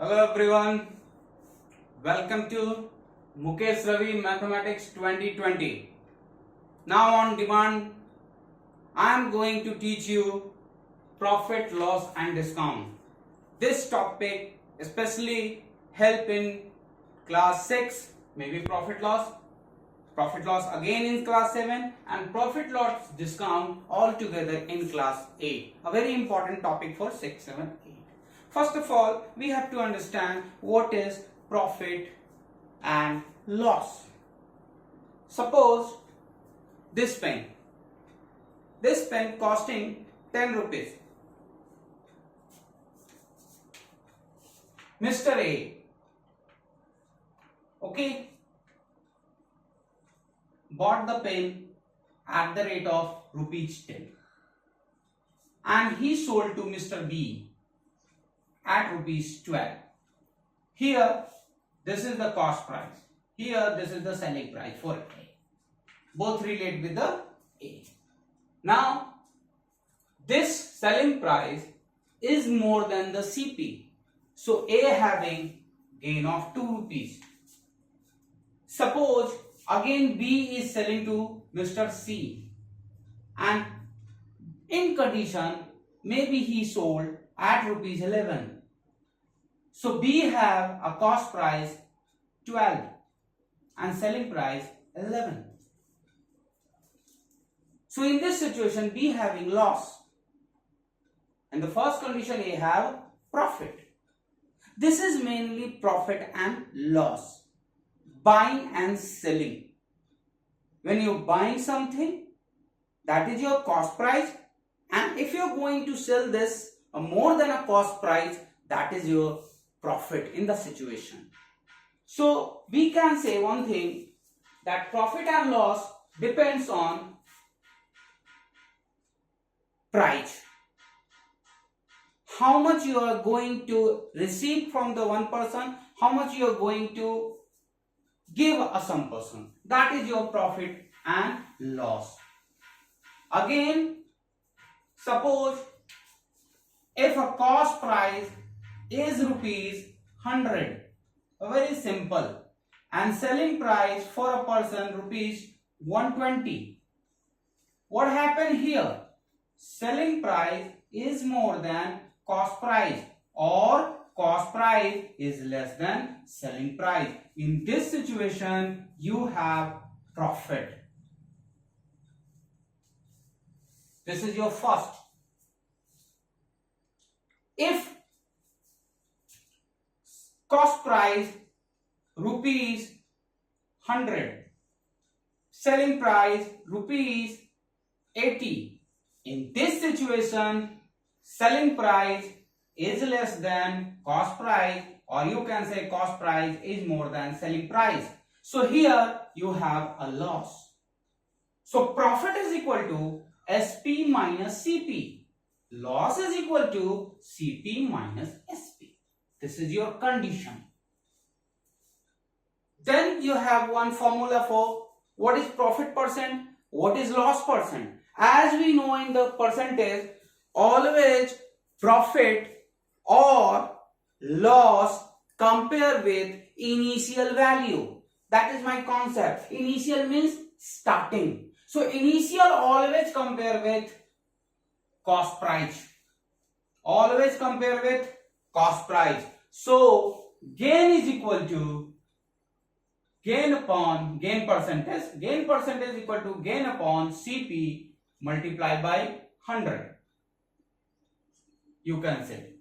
Hello everyone, welcome to Mukesh Ravi Mathematics 2020. Now on demand, I am going to teach you profit, loss and discount. This topic especially help in class 6, maybe profit loss again in class 7 and profit loss discount all together in class 8. A very important topic for 6, 7, 8. First of all, we have to understand what is profit and loss. Suppose this pen costing 10 rupees. Mr. A, okay, bought the pen at the rate of rupees 10 and he sold to Mr. B at rupees 12. Here this is the cost price, here this is the selling price for A. Both relate with the A. Now this selling price is more than the CP, so A having gain of 2 rupees. Suppose again B is selling to Mr. C and in condition maybe he sold at rupees 11. So B have a cost price 12 and selling price 11. So in this situation B having loss. In the first condition A have profit. This is mainly profit and loss. Buying and selling. When you're buying something, that is your cost price, and if you're going to sell this more than a cost price, that is your profit in the situation. So we can say one thing, that profit and loss depends on price. How much you are going to receive from the one person, how much you are going to give some person, that is your profit and loss. Again, suppose if a cost price is rupees 100, very simple, and selling price for a person rupees 120. What happened here? Selling price is more than cost price or cost price is less than selling price. In this situation, you have profit. This is your first. If cost price rupees 100, selling price rupees 80, in this situation, selling price is less than cost price, or you can say cost price is more than selling price. So here you have a loss. So profit is equal to SP minus CP. Loss is equal to CP minus SP. This is your condition. Then you have one formula for what is profit percent, what is loss percent. As we know in the percentage, always profit or loss compare with initial value. That is my concept. Initial means starting. So initial always compare with cost price. Always compare with cost price. So gain is equal to gain upon gain percentage. Gain percentage is equal to gain upon CP multiplied by 100. You can say.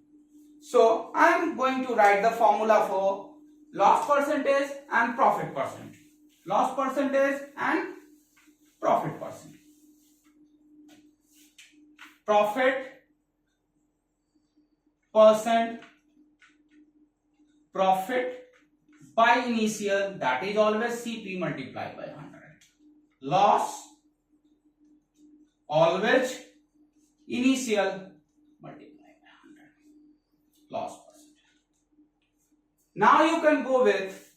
So I am going to write the formula for loss percentage and profit percent. Loss percentage and profit percent. Profit percent, profit by initial, that is always CP multiplied by 100. Loss always initial multiplied by 100. Loss percent. Now you can go with,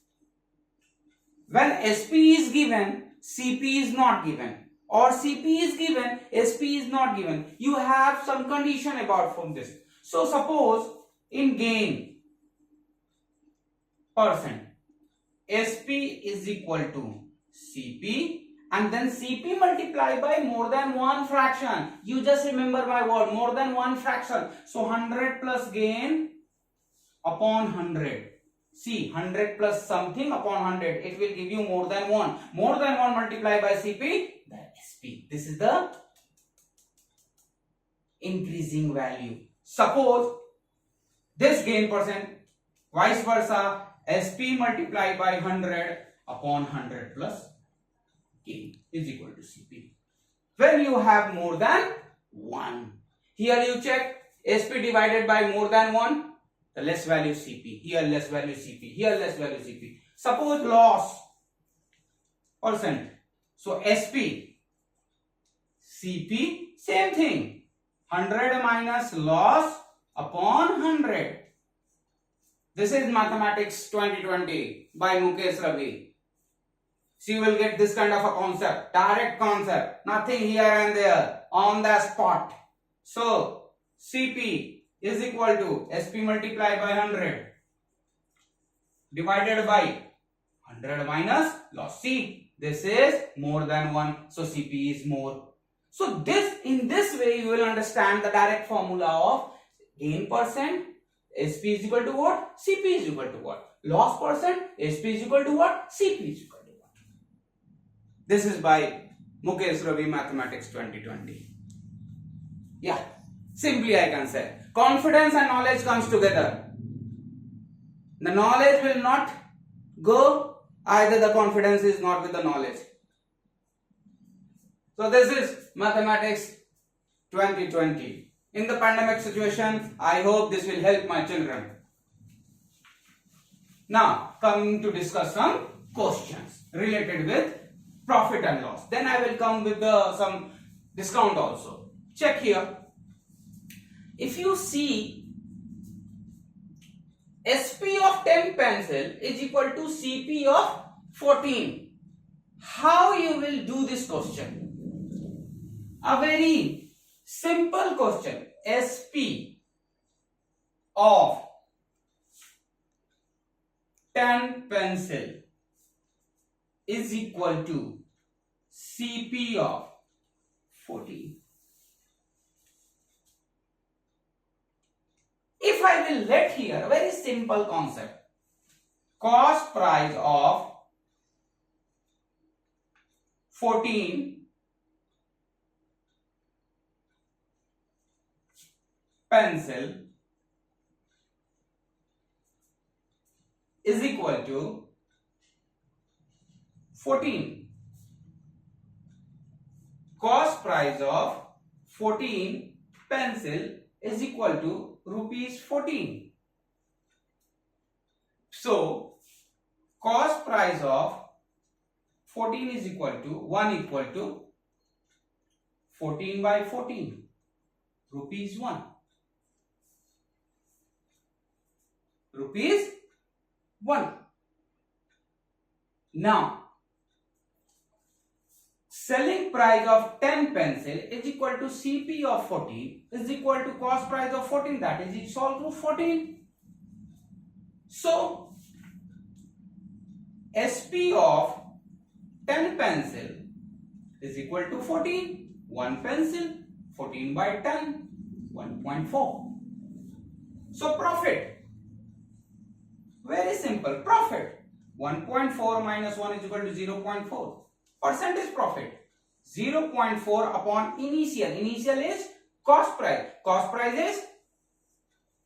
when SP is given, CP is not given, or CP is given, SP is not given. You have some condition about from this. So suppose in gain, percent. SP is equal to CP, and then CP multiplied by more than one fraction. You just remember my word, more than one fraction. So 100 plus gain upon 100. See, 100 plus something upon 100. It will give you more than 1. More than 1 multiplied by CP, that SP. This is the increasing value. Suppose this gain percent, vice versa, SP multiplied by 100 upon 100 plus gain is equal to CP. When you have more than 1, here you check SP divided by more than 1, the less value CP, here less value CP, here less value CP. Suppose loss percent, so SP, CP, same thing, 100 minus loss upon 100. This is Mathematics 2020 by Mukesh Ravi. So you will get this kind of a concept, direct concept, nothing here and there, on the spot. So CP is equal to SP multiplied by 100 divided by 100 minus loss. See, this is more than 1, so CP is more. So this, in this way you will understand the direct formula of gain percent, SP is equal to what? CP is equal to what? Loss percent, SP is equal to what? CP is equal to what? This is by Mukesh Ravi, Mathematics 2020. Yeah, simply I can say, confidence and knowledge comes together. The knowledge will not go, either the confidence is not with the knowledge. So this is Mathematics 2020. In the pandemic situation, I hope this will help my children. Now, coming to discuss some questions related with profit and loss. Then I will come with some discount also. Check here. If you see SP of 10 pencil is equal to CP of 14, how you will do this question? A very simple question. SP of 10 pencil is equal to CP of 14. If I will let here a very simple concept, cost price of 14 pencil is equal to 14. Cost price of 14 pencil is equal to rupees 14. So, cost price of 14 is equal to 1 equal to 14 by 14, rupees 1. Rupees 1. Now, selling price of 10 pencil is equal to CP of 14 is equal to cost price of 14, that is it's all to 14. So, SP of 10 pencil is equal to 14. 1 pencil, 14 by 10, 1.4. So, profit. Very simple. Profit. 1.4 minus 1 is equal to 0.4. Percentage profit. 0.4 upon initial. Initial is cost price. Cost price is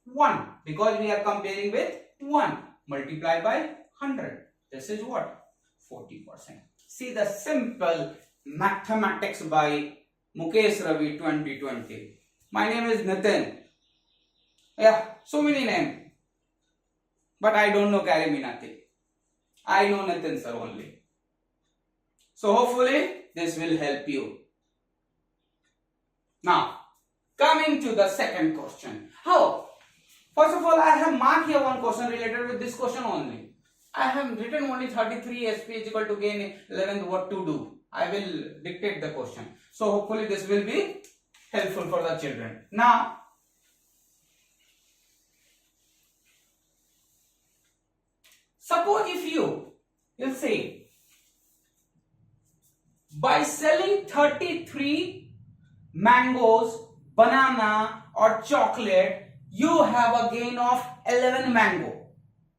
1 because we are comparing with 1 multiplied by 100. This is what? 40%. See the simple mathematics by Mukesh Ravi 2020. My name is Nitin. Yeah, so many names. But I don't know Gary Minati. I know Nitin sir only. So hopefully this will help you. Now, coming to the second question. How? First of all, I have marked here one question related with this question only. I have written only 33 SP is equal to gain 11th, what to do. I will dictate the question. So hopefully this will be helpful for the children. Now, Suppose if you'll say, by selling 33 mangoes, banana or chocolate, you have a gain of 11 mango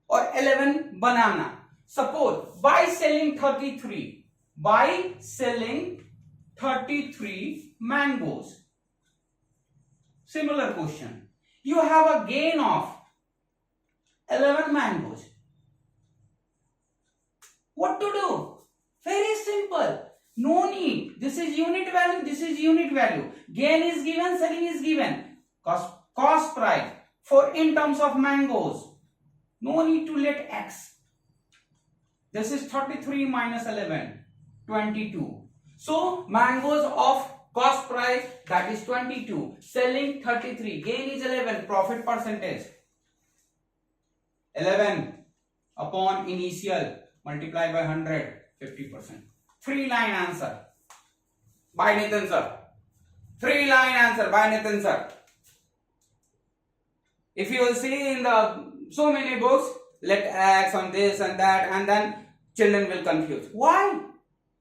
or 11 banana. Suppose by selling 33 mangoes. Similar question. You have a gain of 11 mangoes. What to do? Very simple. No need. This is unit value. This is unit value. Gain is given. Selling is given. Cost price for in terms of mangoes. No need to let X. This is 33 minus 11. 22. So mangoes of cost price, that is 22. Selling 33. Gain is 11. Profit percentage 11 upon initial multiplied by 100. 50%. 3-line answer by Nitin sir. 3-line answer by Nitin sir. If you will see in the so many books, let X on this and that, and then children will confuse. Why?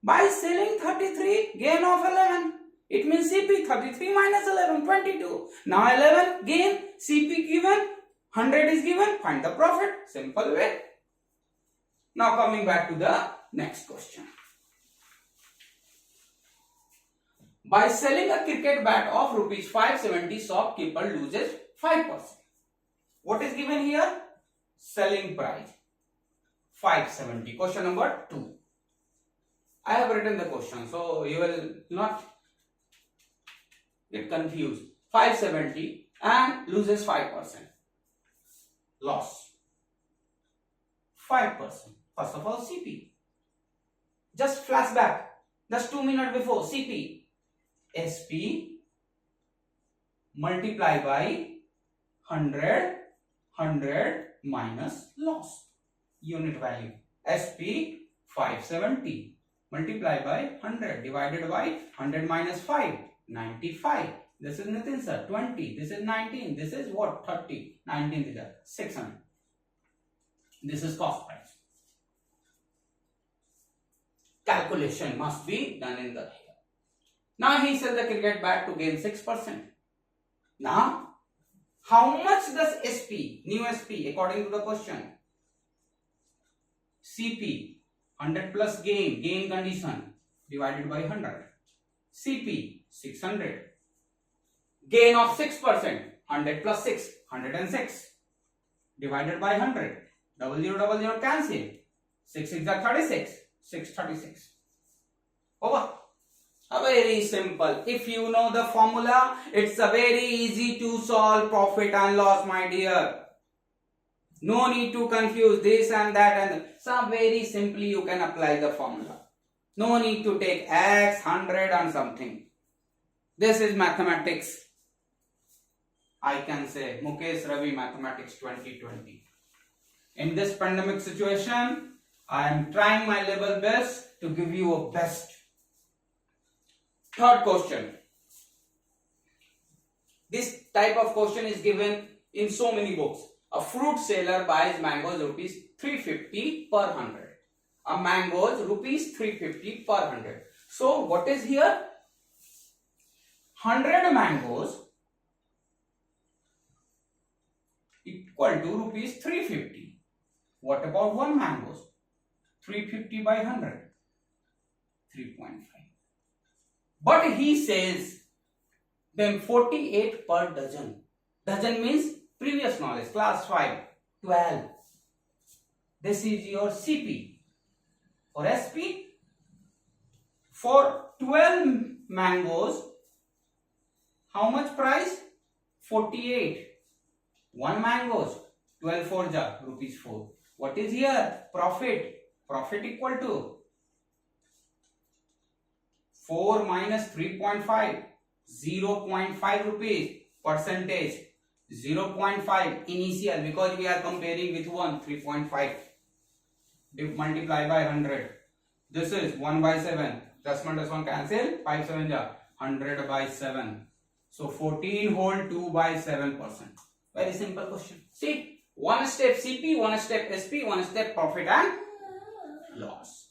By selling 33, gain of 11. It means CP 33 minus 11, 22. Now 11 gain, CP given, 100 is given, find the profit. Simple way. Now coming back to the next question. By selling a cricket bat of rupees 570, shopkeeper loses 5%. What is given here? Selling price 570. Question number 2. I have written the question, so you will not get confused. 570 and loses 5%. Loss 5%. First of all, CP. Just flashback. Just 2 minutes before, CP. SP multiply by 100 minus loss. Unit value. SP 570 multiply by 100 divided by 100 minus 5. 95. This is Nitin sir. 20. This is 19. This is what? 30. 19 is 600. This is cost price. Calculation must be done in the here. Now he sells the cricket bat to gain 6%. Now, how much does SP, new SP, according to the question? CP, 100 plus gain condition, divided by 100. CP, 600. Gain of 6%, 100 plus 6, 106. Divided by 100. 0000 cancel. 6 is 36. 636. Over. Very simple. If you know the formula, it's a very easy to solve profit and loss, my dear. No need to confuse this and that, and so very simply you can apply the formula. No need to take X, 100 and something. This is mathematics. I can say Mukesh Ravi Mathematics 2020. In this pandemic situation, I am trying my level best to give you a best. Third question. This type of question is given in so many books. A fruit seller buys mangoes rupees 350 per 100. A mangoes rupees 350 per 100. So what is here? 100 mangoes equal to rupees 350. What about 1 mangoes? 350 by 100. 3.5. But he says then 48 per dozen. Dozen means previous knowledge, class 5, 12. This is your CP. For SP, for 12 mangoes, how much price? 48. 1 mangoes, 12 4 ja, rupees 4. What is here? Profit. Profit equal to 4 minus 3.5, 0.5 rupees, percentage, 0.5 initial, because we are comparing with 1, 3.5, multiply by 100. This is 1 by 7, plus 1 cancel, 5 7 ja, 100 by 7. So 14 whole 2 by 7%. Very simple question. See, one step CP, one step SP, one step profit and loss.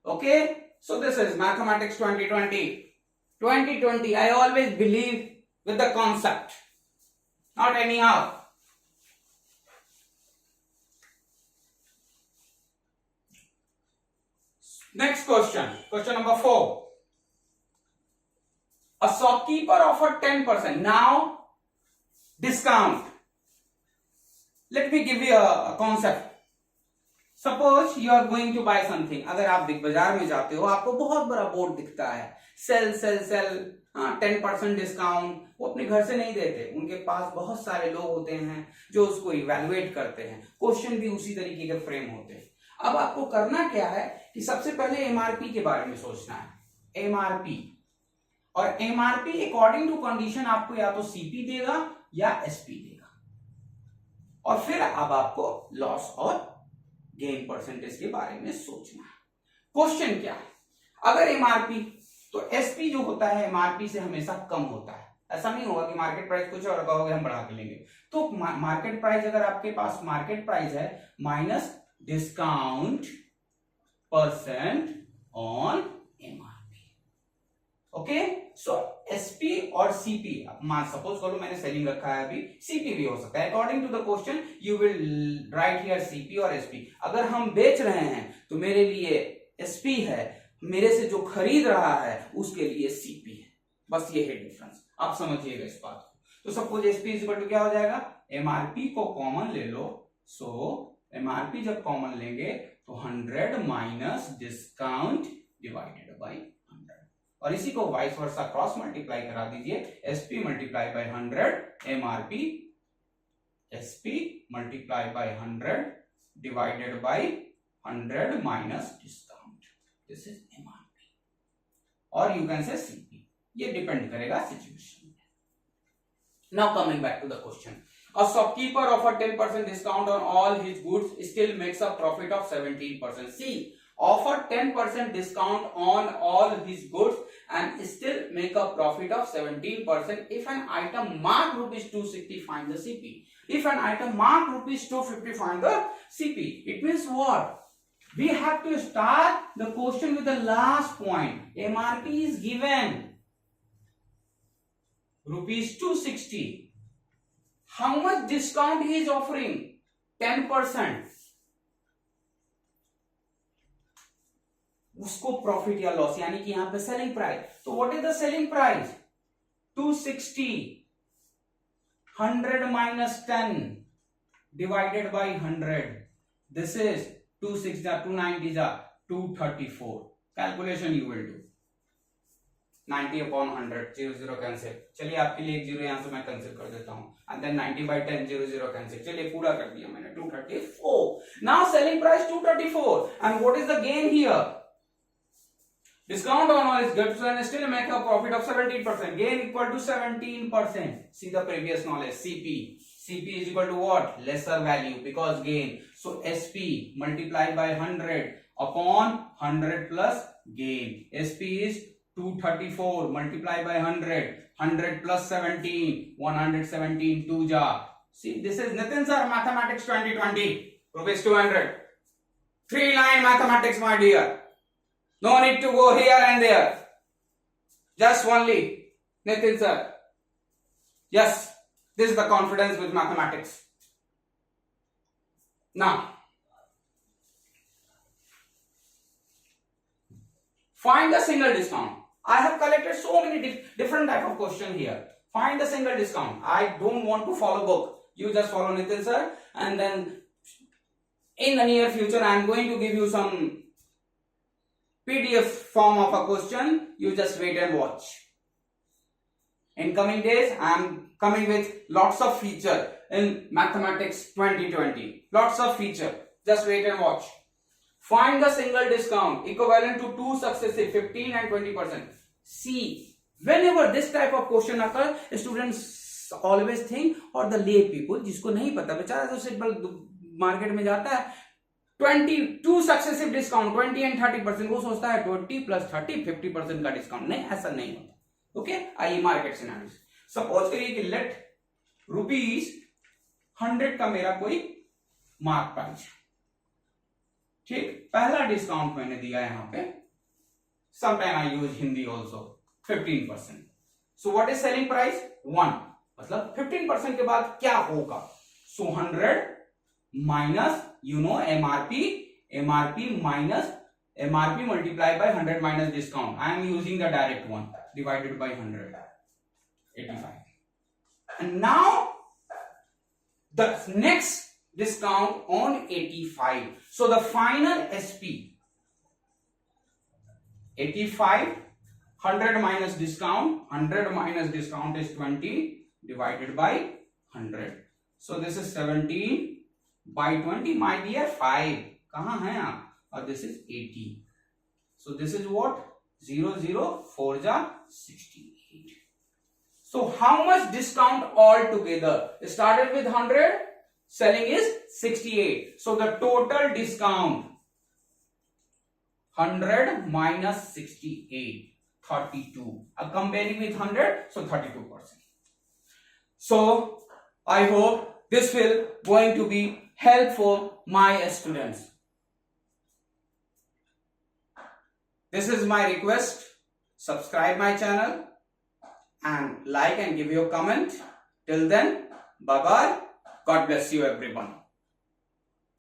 Okay, so this is Mathematics 2020. 2020, I always believe with the concept, not anyhow. Next question, question number 4. A shopkeeper offered 10%. Now, discount. Let me give you a concept. Suppose you are going to buy something. अगर आप big बाजार में जाते हो, आपको बहुत बड़ा board दिखता है, सेल सेल सेल 10% डिस्काउंट. वो अपने घर से नहीं देते, उनके पास बहुत सारे लोग होते हैं जो उसको इवेलुएट करते हैं. क्वेश्चन भी उसी तरीके के फ्रेम होते हैं. अब आपको करना क्या है कि सबसे पहले एमआरपी के बारे में सोचना है. एमआरपी, और एमआरपी अकॉर्डिंग टू कंडीशन आपको या तो सीपी देगा या एसपी देगा. और फिर अब आपको लॉस और गेन परसेंटेज के बारे में सोचना है. क्वेश्चन क्या है, अगर एमआरपी, तो एसपी जो होता है एमआरपी से हमेशा कम होता है. ऐसा नहीं होगा कि मार्केट प्राइस कुछ और कहोगे हम बढ़ा के लेंगे. तो मार्केट प्राइस, अगर आपके पास मार्केट प्राइस है minus discount percent on MRP. Okay, so SP और सीपी, सपोज करो मैंने सेलिंग रखा है, अभी सीपी भी हो सकता है. According to the question you will write here CP और एसपी. अगर हम बेच रहे हैं तो मेरे लिए एसपी है, मेरे से जो खरीद रहा है उसके लिए सीपी है. बस ये है डिफरेंस, आप समझिएगा इस बात को. तो suppose SP is equal to क्या हो जाएगा, एमआरपी को कॉमन ले लो. सो एमआरपी जब कॉमन लेंगे तो 100 माइनस डिस्काउंट डिवाइडेड बाई 100. और इसी को वाइस वर्सा क्रॉस मल्टीप्लाई करा दीजिए. SP multiply by 100 MRP, SP multiply by 100 divided by 100 minus discount. This is MRP, और यू कैन से सीपी. ये डिपेंड करेगा सिचुएशन पे. Now coming back to the question. A shopkeeper offered 10% discount on all his goods, still makes a profit of 17%. See, offered 10% discount on all his goods and still make a profit of 17%. If an item marked rupees 260, find the CP. If an item marked rupees 250, find the CP. It means what? We have to start the question with the last point. MRP is given rupees 260. How much discount he is offering? 10%. उसको profit या loss, यानी कि यहां पे selling price. तो what is the selling price? 260. 100 minus 10 divided by 100. This is 260 290 234. Calculation you will do. 90 upon 100, 0 cancel. चलिए आपके लिए एक जीरो यहां से मैं कैंसिल कर देता हूं. And then 90 by 10, 0 cancel. चलिए पूरा कर दिया मैंने. 234. Now selling price 234. And what is the gain here? Discount on all his goods and still make a profit of 17%. Gain equal to 17%. See the previous knowledge. CP. CP is equal to what? Lesser value because gain. So SP multiplied by 100 upon 100 plus gain. SP is 234 multiplied by 100. 100 plus 17. 117 2 ja. See, this is Nitin sir, Mathematics 2020. Rupees 200. 3-line mathematics, my dear. No need to go here and there. Just only Nitin sir. Yes, this is the confidence with mathematics. Now, find the single discount. I have collected so many different type of question here. Find the single discount. I don't want to follow book. You just follow Nitin sir, and then in the near future I am going to give you some PDF form of a question. You just wait and watch. In coming days, I am coming with lots of feature in Mathematics 2020. Lots of feature. Just wait and watch. Find the single discount equivalent to two successive 15 and 20%. See, whenever this type of question occurs, students always think, or the lay people, जिसको नहीं पता, बेचारा तो सिर्फ market में जाता है, 22 successive discount 20 and 30%, वो सोचता है 20 प्लस 30 50% का डिस्काउंट. नहीं, ऐसा नहीं होता. ओके, आइए मार्केट सिनेरियो. सपोज करिए कि लेट रुपीज 100 का मेरा कोई मार्क प्राइस, ठीक। पहला डिस्काउंट मैंने दिया यहां पे, sometime I use Hindi also, 15%। So what is selling price 1, मतलब 15% के बाद क्या होगा, सो 100 minus you know MRP minus MRP multiply by 100 minus discount, I am using the direct one, divided by 100, 85। And now the next discount on 85. So the final SP 85, 100 minus discount, 100 minus discount is 20 divided by 100. So this is 17 by 20, my dear 5. कहाँ हैं आप? और this is 80. So this is what? 0 0 4 जा 68. So how much discount altogether? Started with 100, selling is 68. So the total discount 100 minus 68, 32. Comparing with 100, so 32%. So I hope this will going to be helpful, my students. This is my request. Subscribe my channel and like and give your comment. Till then, bye bye. God bless you everyone.